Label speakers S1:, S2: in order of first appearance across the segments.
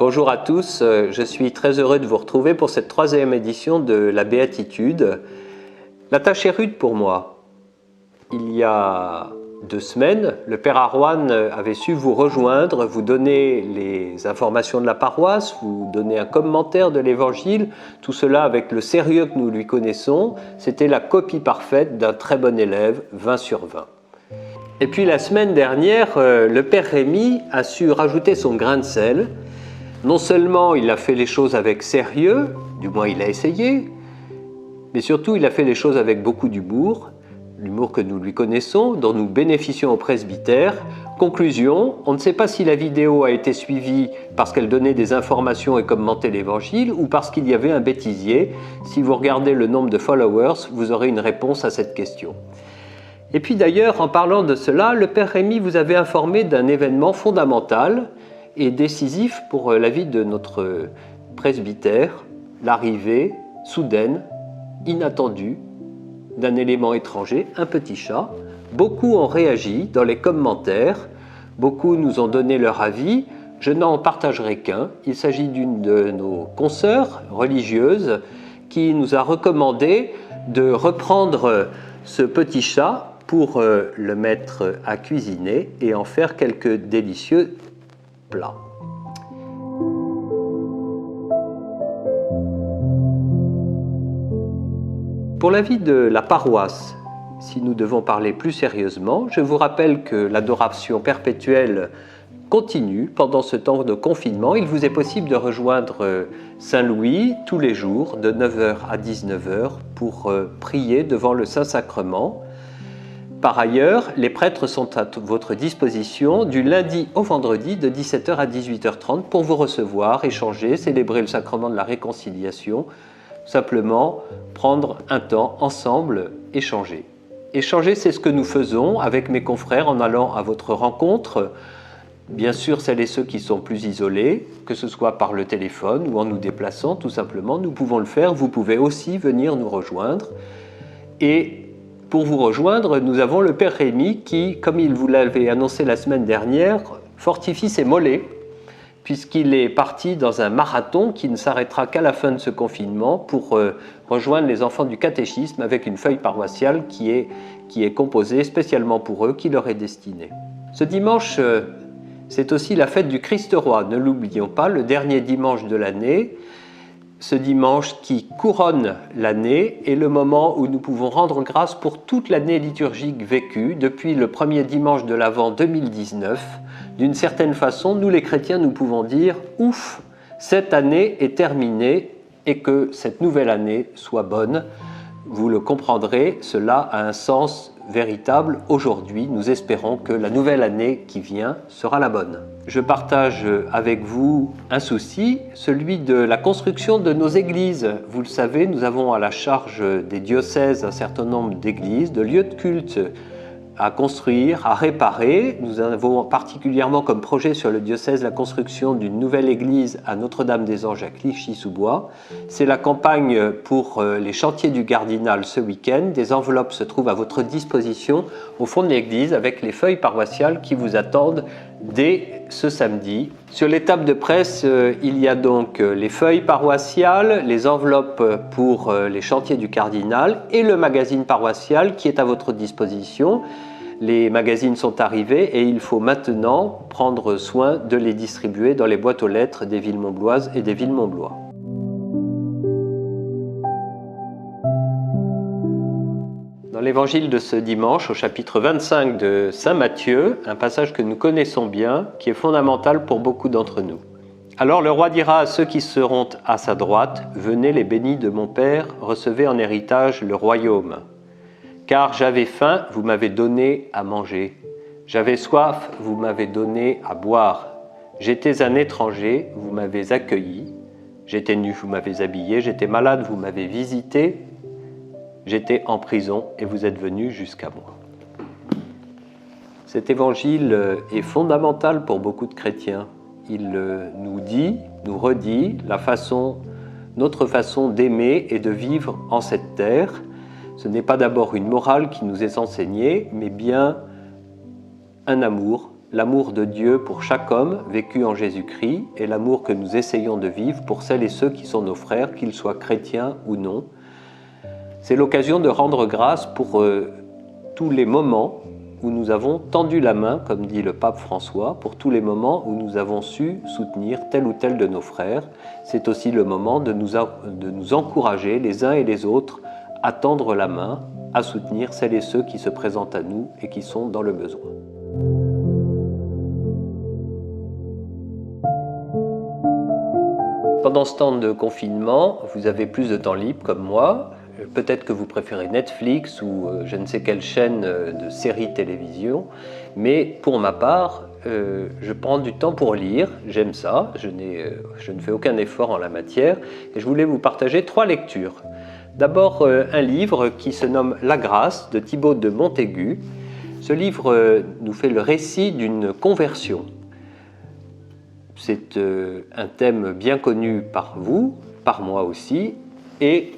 S1: Bonjour à tous, je suis très heureux de vous retrouver pour cette troisième édition de la Béatitude. La tâche est rude pour moi. Il y a 2 semaines, le Père Arouane avait su vous rejoindre, vous donner les informations de la paroisse, vous donner un commentaire de l'Évangile, tout cela avec le sérieux que nous lui connaissons. C'était la copie parfaite d'un très bon élève, 20 sur 20. Et puis la semaine dernière, le Père Rémy a su rajouter son grain de sel. Non seulement il a fait les choses avec sérieux, du moins il a essayé, mais surtout il a fait les choses avec beaucoup d'humour, l'humour que nous lui connaissons, dont nous bénéficions au presbytère. Conclusion, on ne sait pas si la vidéo a été suivie parce qu'elle donnait des informations et commentait l'Évangile ou parce qu'il y avait un bêtisier. Si vous regardez le nombre de followers, vous aurez une réponse à cette question. Et puis d'ailleurs, en parlant de cela, le Père Rémy vous avait informé d'un événement fondamental et décisif pour la vie de notre presbytère, l'arrivée soudaine, inattendue, d'un élément étranger, un petit chat. Beaucoup ont réagi dans les commentaires, beaucoup nous ont donné leur avis. Je n'en partagerai qu'un. Il s'agit d'une de nos consoeurs religieuses qui nous a recommandé de reprendre ce petit chat pour le mettre à cuisiner et en faire quelques délicieux plats. Pour la vie de la paroisse, si nous devons parler plus sérieusement, je vous rappelle que l'adoration perpétuelle continue pendant ce temps de confinement. Il vous est possible de rejoindre Saint-Louis tous les jours de 9h à 19h pour prier devant le Saint-Sacrement. Par ailleurs, les prêtres sont à votre disposition du lundi au vendredi de 17h à 18h30 pour vous recevoir, échanger, célébrer le sacrement de la réconciliation, simplement prendre un temps ensemble, échanger. Échanger, c'est ce que nous faisons avec mes confrères en allant à votre rencontre. Bien sûr, celles et ceux qui sont plus isolés, que ce soit par le téléphone ou en nous déplaçant, tout simplement, nous pouvons le faire. Vous pouvez aussi venir nous rejoindre. Et pour vous rejoindre, nous avons le Père Rémy qui, comme il vous l'avait annoncé la semaine dernière, fortifie ses mollets, puisqu'il est parti dans un marathon qui ne s'arrêtera qu'à la fin de ce confinement pour rejoindre les enfants du catéchisme avec une feuille paroissiale qui est composée spécialement pour eux, qui leur est destinée. Ce dimanche, c'est aussi la fête du Christ Roi, ne l'oublions pas, le dernier dimanche de l'année. Ce dimanche qui couronne l'année est le moment où nous pouvons rendre grâce pour toute l'année liturgique vécue depuis le premier dimanche de l'Avent 2019. D'une certaine façon, nous les chrétiens, nous pouvons dire « Ouf, cette année est terminée et que cette nouvelle année soit bonne ». Vous le comprendrez, cela a un sens véritable aujourd'hui. Nous espérons que la nouvelle année qui vient sera la bonne. Je partage avec vous un souci, celui de la construction de nos églises. Vous le savez, nous avons à la charge des diocèses un certain nombre d'églises, de lieux de culte à construire, à réparer. Nous avons particulièrement comme projet sur le diocèse la construction d'une nouvelle église à Notre-Dame-des-Anges à Clichy-sous-Bois. C'est la campagne pour les chantiers du Cardinal ce week-end. Des enveloppes se trouvent à votre disposition au fond de l'église avec les feuilles paroissiales qui vous attendent dès ce samedi. Sur les tables de presse, il y a donc les feuilles paroissiales, les enveloppes pour les chantiers du Cardinal et le magazine paroissial qui est à votre disposition. Les magazines sont arrivés et il faut maintenant prendre soin de les distribuer dans les boîtes aux lettres des villes montbloises et des villes montblois. Dans l'évangile de ce dimanche, au chapitre 25 de Saint Matthieu, un passage que nous connaissons bien, qui est fondamental pour beaucoup d'entre nous. Alors le roi dira à ceux qui seront à sa droite, « Venez les bénis de mon Père, recevez en héritage le royaume. Car j'avais faim, vous m'avez donné à manger. J'avais soif, vous m'avez donné à boire. J'étais un étranger, vous m'avez accueilli. J'étais nu, vous m'avez habillé. J'étais malade, vous m'avez visité. J'étais en prison et vous êtes venus jusqu'à moi. » Cet évangile est fondamental pour beaucoup de chrétiens. Il nous dit, nous redit notre façon d'aimer et de vivre en cette terre. Ce n'est pas d'abord une morale qui nous est enseignée, mais bien un amour l'amour de Dieu pour chaque homme vécu en Jésus-Christ et l'amour que nous essayons de vivre pour celles et ceux qui sont nos frères, qu'ils soient chrétiens ou non. C'est l'occasion de rendre grâce pour tous les moments où nous avons tendu la main, comme dit le pape François, pour tous les moments où nous avons su soutenir tel ou tel de nos frères. C'est aussi le moment de nous encourager les uns et les autres à tendre la main, à soutenir celles et ceux qui se présentent à nous et qui sont dans le besoin. Pendant ce temps de confinement, vous avez plus de temps libre comme moi. Peut-être que vous préférez Netflix ou je ne sais quelle chaîne de séries télévision, mais pour ma part, je prends du temps pour lire, j'aime ça, je ne fais aucun effort en la matière, et je voulais vous partager 3 lectures. D'abord, un livre qui se nomme La Grâce de Thibaut de Montaigu. Ce livre nous fait le récit d'une conversion. C'est un thème bien connu par vous, par moi aussi, et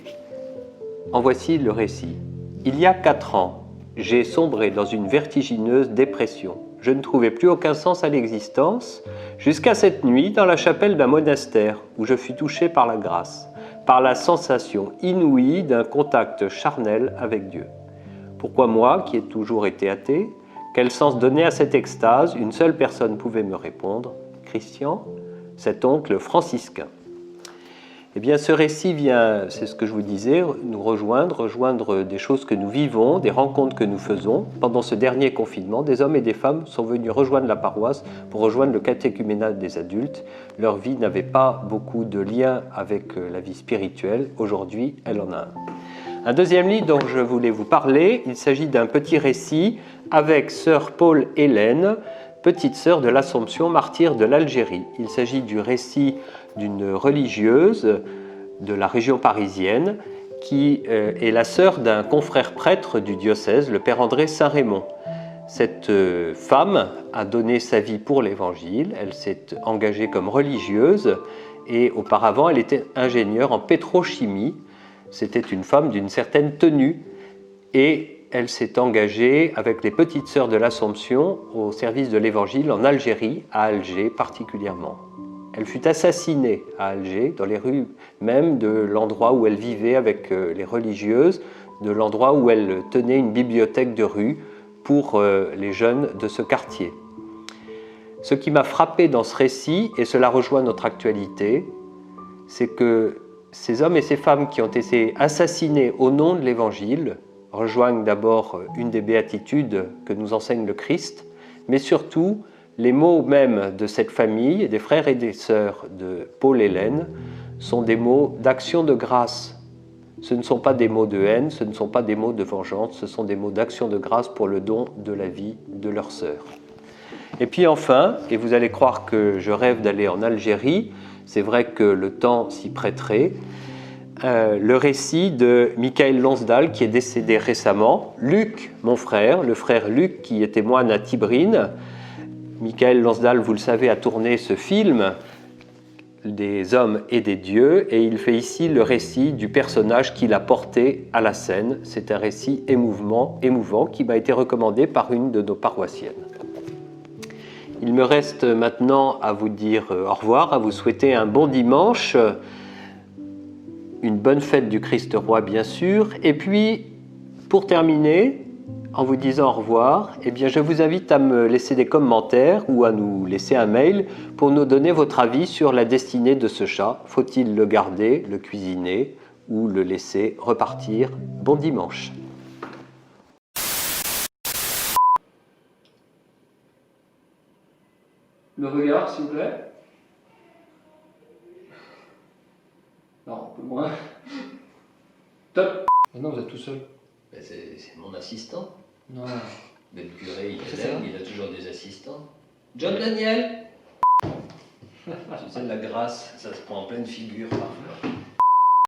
S1: en voici le récit. Il y a 4 ans, j'ai sombré dans une vertigineuse dépression. Je ne trouvais plus aucun sens à l'existence, jusqu'à cette nuit dans la chapelle d'un monastère où je fus touché par la grâce, par la sensation inouïe d'un contact charnel avec Dieu. Pourquoi moi, qui ai toujours été athée? Quel sens donner à cette extase? Une seule personne pouvait me répondre: Christian, cet oncle franciscain. Eh bien, ce récit vient, c'est ce que je vous disais, nous rejoindre des choses que nous vivons, des rencontres que nous faisons. Pendant ce dernier confinement, des hommes et des femmes sont venus rejoindre la paroisse pour rejoindre le catéchuménat des adultes. Leur vie n'avait pas beaucoup de lien avec la vie spirituelle. Aujourd'hui, elle en a un. Un deuxième livre dont je voulais vous parler, il s'agit d'un petit récit avec sœur Paul Hélène, petite sœur de l'Assomption, martyre de l'Algérie. Il s'agit du récit d'une religieuse de la région parisienne qui est la sœur d'un confrère prêtre du diocèse, le père André Saint-Raymond. Cette femme a donné sa vie pour l'Évangile, elle s'est engagée comme religieuse et auparavant elle était ingénieure en pétrochimie. C'était une femme d'une certaine tenue et elle s'est engagée avec les petites sœurs de l'Assomption au service de l'Évangile en Algérie, à Alger particulièrement. Elle fut assassinée à Alger, dans les rues même de l'endroit où elle vivait avec les religieuses, de l'endroit où elle tenait une bibliothèque de rue pour les jeunes de ce quartier. Ce qui m'a frappé dans ce récit, et cela rejoint notre actualité, c'est que ces hommes et ces femmes qui ont été assassinés au nom de l'Évangile rejoignent d'abord une des béatitudes que nous enseigne le Christ, mais surtout les mots même de cette famille, des frères et des sœurs de Paul Hélène, sont des mots d'action de grâce. Ce ne sont pas des mots de haine, ce ne sont pas des mots de vengeance, ce sont des mots d'action de grâce pour le don de la vie de leur sœur. Et puis enfin, et vous allez croire que je rêve d'aller en Algérie, c'est vrai que le temps s'y prêterait, le récit de Michael Lonsdal qui est décédé récemment, Luc, mon frère, le frère Luc qui était moine à Tibrine. Michael Lonsdal, vous le savez, a tourné ce film des hommes et des dieux et il fait ici le récit du personnage qu'il a porté à la scène. C'est un récit émouvant qui m'a été recommandé par une de nos paroissiennes. Il me reste maintenant à vous dire au revoir, à vous souhaiter un bon dimanche, une bonne fête du Christ roi bien sûr, et puis pour terminer, en vous disant au revoir, eh bien, je vous invite à me laisser des commentaires ou à nous laisser un mail pour nous donner votre avis sur la destinée de ce chat. Faut-il le garder, le cuisiner ou le laisser repartir? Bon dimanche.
S2: Le regard, s'il vous plaît. Non, un peu moins. Top. Non, vous êtes tout seul.
S1: Ben c'est mon assistant.
S2: Non.
S1: Mais le curé,
S2: C'est
S1: il a toujours des assistants. John Daniel. Tu sais, la grâce, ça se prend en pleine figure parfois.